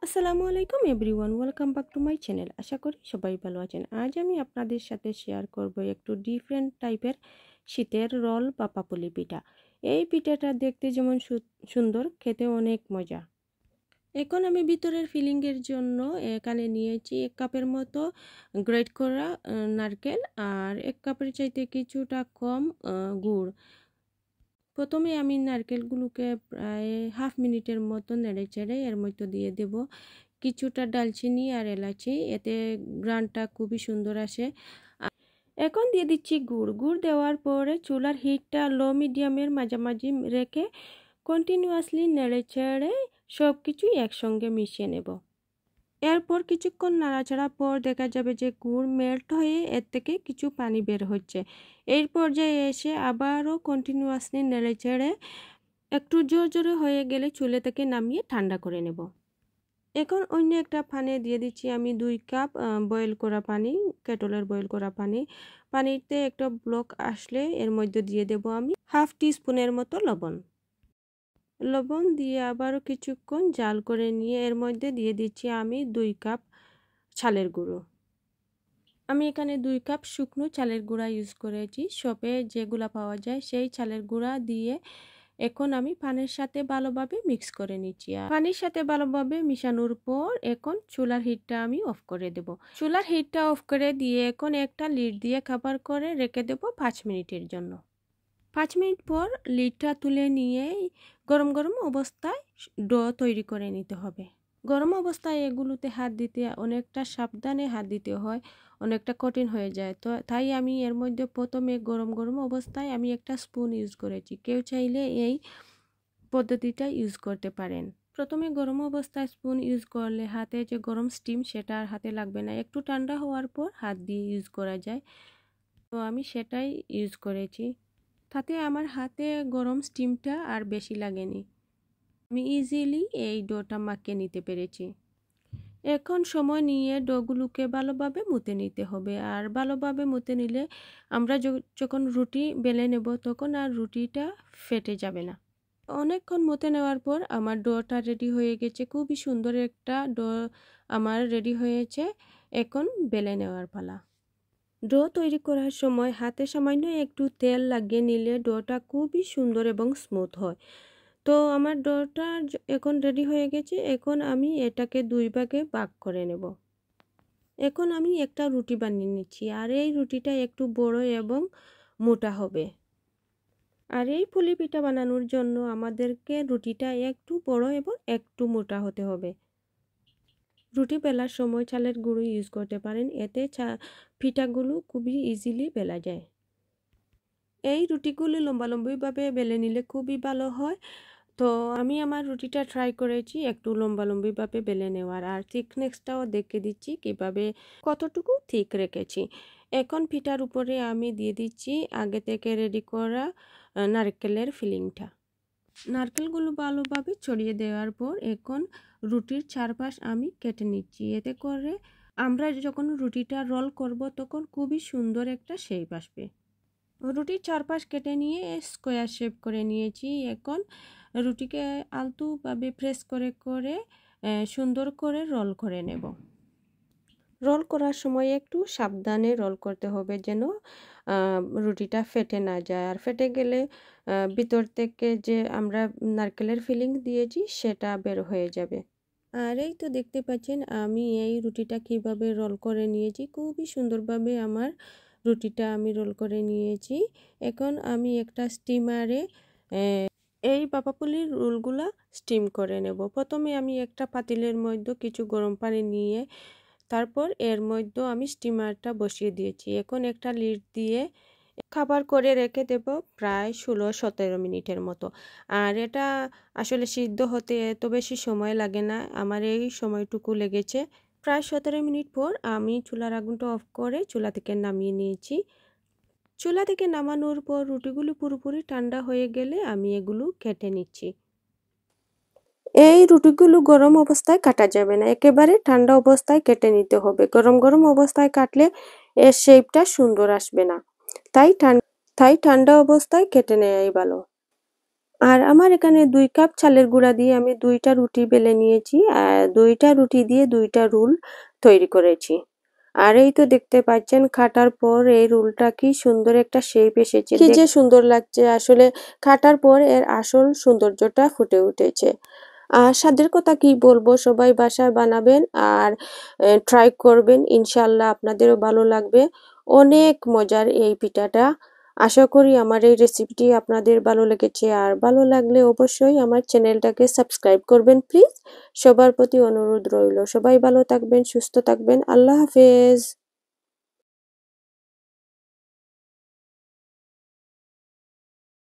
আসসালামু আলাইকুম everyone, welcome back to my channel. আশা করি সবাই ভালো আছেন। আজ আমি আপনাদের সাথে শেয়ার করব একটু ডিফারেন্ট টাইপের শীতের রোল বা পাপুলি পিঠা। এই পিঠাটা দেখতে যেমন সুন্দর, খেতে অনেক মজা। এখন আমি ভিতরের ফিলিংয়ের জন্য এখানে নিয়েছি 1 কাপের মতো গ্রেট করা নারকেল আর 1 কাপের চাইতে কিছুটা কম গুড়। প্রথমে আমি নারকেলগুলোকে প্রায় হাফ মিনিটের মতো নেড়ে চেড়ে এর মধ্যে দিয়ে দেব কিছুটা ডালচিনি আর এলাচি, এতে গ্রানটা খুবই সুন্দর আসে। এখন দিয়ে দিচ্ছি গুড় দেওয়ার পরে চুলার হিটটা লো মিডিয়ামের মাঝামাঝি রেখে কন্টিনিউয়াসলি নেড়ে চেড়ে সব কিছুই একসঙ্গে মিশিয়ে নেব। এরপর কিছুক্ষণ নাড়াচাড়া পর দেখা যাবে যে গুড় মেল্ট হয়ে এর থেকে কিছু পানি বের হচ্ছে। এই পর্যায়ে এসে আবারও কন্টিনিউয়াসলি নেড়ে চেড়ে একটু জোরে হয়ে গেলে চুলা থেকে নামিয়ে ঠান্ডা করে নেব। এখন অন্য একটা পানে দিয়ে দিচ্ছি আমি 2 কাপ বয়েল করা পানি, কেটলের বয়েল করা পানি। পানিতে একটা ব্লক আসলে এর মধ্যে দিয়ে দেব আমি হাফ টি স্পুনের মতো লবণ দিয়ে আবারও কিছুক্ষণ জাল করে নিয়ে এর মধ্যে দিয়ে দিচ্ছি আমি 2 কাপ চালের গুঁড়ো। আমি এখানে 2 কাপ শুকনো চালের গুঁড়া ইউজ করেছি। শপে যেগুলা পাওয়া যায় সেই চালের গুঁড়া দিয়ে এখন আমি পানির সাথে ভালোভাবে মিক্স করে নিচ্ছি। পানির সাথে ভালোভাবে মিশানোর পর এখন চুলার হিটটা আমি অফ করে দেব। চুলার হিটটা অফ করে দিয়ে এখন একটা লিড দিয়ে কভার করে রেখে দেব 5 মিনিটের জন্য। 5 মিনিট পর লিডটা তুলে নিয়ে গরম গরম অবস্থায় ডো তৈরি করে নিতে হবে। গরম অবস্থায় এগুলোতে হাত দিতে অনেকটা সাবধানে হাত দিতে হয়, অনেকটা কঠিন হয়ে যায়। তো তাই আমি এর মধ্যে প্রথমে গরম অবস্থায় আমি একটা স্পুন ইউজ করেছি। কেউ চাইলে এই পদ্ধতিটা ইউজ করতে পারেন। প্রথমে গরম অবস্থায় স্পুন ইউজ করলে হাতে যে গরম স্টিম সেটা আর হাতে লাগবে না, একটু ঠান্ডা হওয়ার পর হাত দিয়ে ইউজ করা যায়। তো আমি সেটাই ইউজ করেছি, তাতে আমার হাতে গরম স্টিমটা আর বেশি লাগেনি। আমি ইজিলি এই ডোটা মাখিয়ে নিতে পেরেছি। এখন সময় নিয়ে ডোগুলোকে ভালোভাবে মুতে নিতে হবে, আর ভালোভাবে মুতে নিলে আমরা যখন রুটি বেলে নেব তখন আর রুটিটা ফেটে যাবে না। অনেকক্ষণ মতে নেওয়ার পর আমার ডোটা রেডি হয়ে গেছে। খুবই সুন্দর একটা ডো আমার রেডি হয়েছে। এখন বেলে নেওয়ার পালা। ডো তৈরি করার সময় হাতে সামান্য একটু তেল লাগিয়ে নিলে ডোটা খুবই সুন্দর এবং স্মুথ হয়। তো আমার ডোটা এখন রেডি হয়ে গেছে। এখন আমি এটাকে 2 ভাগে ভাগ করে নেব। এখন আমি একটা রুটি বানিয়ে নিচ্ছি, আর এই রুটিটা একটু বড় এবং মোটা হবে। আর এই পুলি পিঠা বানানোর জন্য আমাদেরকে রুটিটা একটু বড় এবং একটু মোটা হতে হবে। রুটি বেলার সময় চালের গুঁড়ো ইউজ করতে পারেন, এতে পিঠাগুলো খুবই ইজিলি বেলা যায়। এই রুটিগুলো লম্বালম্বিভাবে বেলে নিলে খুবই ভালো হয়। তো আমি আমার রুটিটা ট্রাই করেছি একটু লম্বালম্বিভাবে বেলে নেওয়ার, আর থিকনেসটাও দেখে দিচ্ছি কিভাবে কতটুকু থিক রেখেছি। এখন পিঠার উপরে আমি দিয়ে দিচ্ছি আগে থেকে রেডি করা নারকেলের ফিলিংটা। নারকেলগুলো ভালোভাবে ছড়িয়ে দেওয়ার পর এখন রুটির চারপাশ আমি কেটে নিচ্ছি। এতে করে আমরা যখন রুটিটা রোল করব তখন খুবই সুন্দর একটা শেপ আসবে। রুটির চারপাশ কেটে নিয়ে স্কোয়ার শেপ করে নিয়েছি। এখন রুটিকে আলতোভাবে প্রেস করে সুন্দর করে রোল করে নেব। রোল করার সময় একটু সাবধানে রোল করতে হবে যেন রুটিটা ফেটে না যায়, আর ফেটে গেলে ভিতর থেকে যে আমরা নারকেলের ফিলিং দিয়েছি সেটা বের হয়ে যাবে। আর এই তো দেখতে পাচ্ছেন আমি এই রুটিটা কিভাবে রোল করে নিয়েছি। খুবই সুন্দরভাবে আমার রুটিটা আমি রোল করে নিয়েছি। এখন আমি একটা স্টিমারে এই পাপাপুলির রোলগুলা স্টিম করে নেব। প্রথমে আমি একটা পাতিলের মধ্যে কিছু গরম পানি নিয়ে তারপর এর মধ্যে আমি স্টিমারটা বসিয়ে দিয়েছি। এখন একটা লিড দিয়ে খাবার করে রেখে দেব প্রায় 16-17 মিনিটের মতো। আর এটা আসলে সিদ্ধ হতে এত বেশি সময় লাগে না, আমার এই সময়টুকু লেগেছে। প্রায় 17 মিনিট পর আমি চুলার আগুনটা অফ করে চুলা থেকে নামিয়ে নিয়েছি। চুলা থেকে নামানোর পর রুটিগুলো পুরোপুরি ঠান্ডা হয়ে গেলে আমি এগুলো কেটে নিচ্ছি। এই রুটিগুলো গরম অবস্থায় কাটা যাবে না, একেবারে ঠান্ডা অবস্থায় কেটে নিতে হবে। গরম অবস্থায় কাটলে এর শেপটা সুন্দর আসবে না, তাই ঠান্ডা অবস্থায় কেটে নেওয়াই ভালো। আর আমার এখানে 2 কাপ চালের গুঁড়া দিয়ে আমি 2টা রুটি বেলে নিয়েছি। আর 2টা রুটি দিয়ে 2টা রোল তৈরি করেছি। আর এই তো দেখতে পাচ্ছেন কাটার পর এই রোলটা কি সুন্দর একটা শেপ এসেছে। কি যে সুন্দর লাগছে, আসলে কাটার পর এর আসল সৌন্দর্যটা ফুটে উঠেছে। আর স্বাদের কথা কি বলবো, সবাই বাসায় বানাবেন আর ট্রাই করবেন, ইনশাআল্লাহ আপনাদেরও ভালো লাগবে। অনেক মজার এই পিঠাটা। আশা করি আমার এই রেসিপিটি আপনাদের ভালো লেগেছে, আর ভালো লাগলে অবশ্যই আমার চ্যানেলটাকে সাবস্ক্রাইব করবেন প্লিজ। সবার প্রতি অনুরোধ রইল। সবাই ভালো থাকবেন, সুস্থ থাকবেন। আল্লাহ হাফেজ।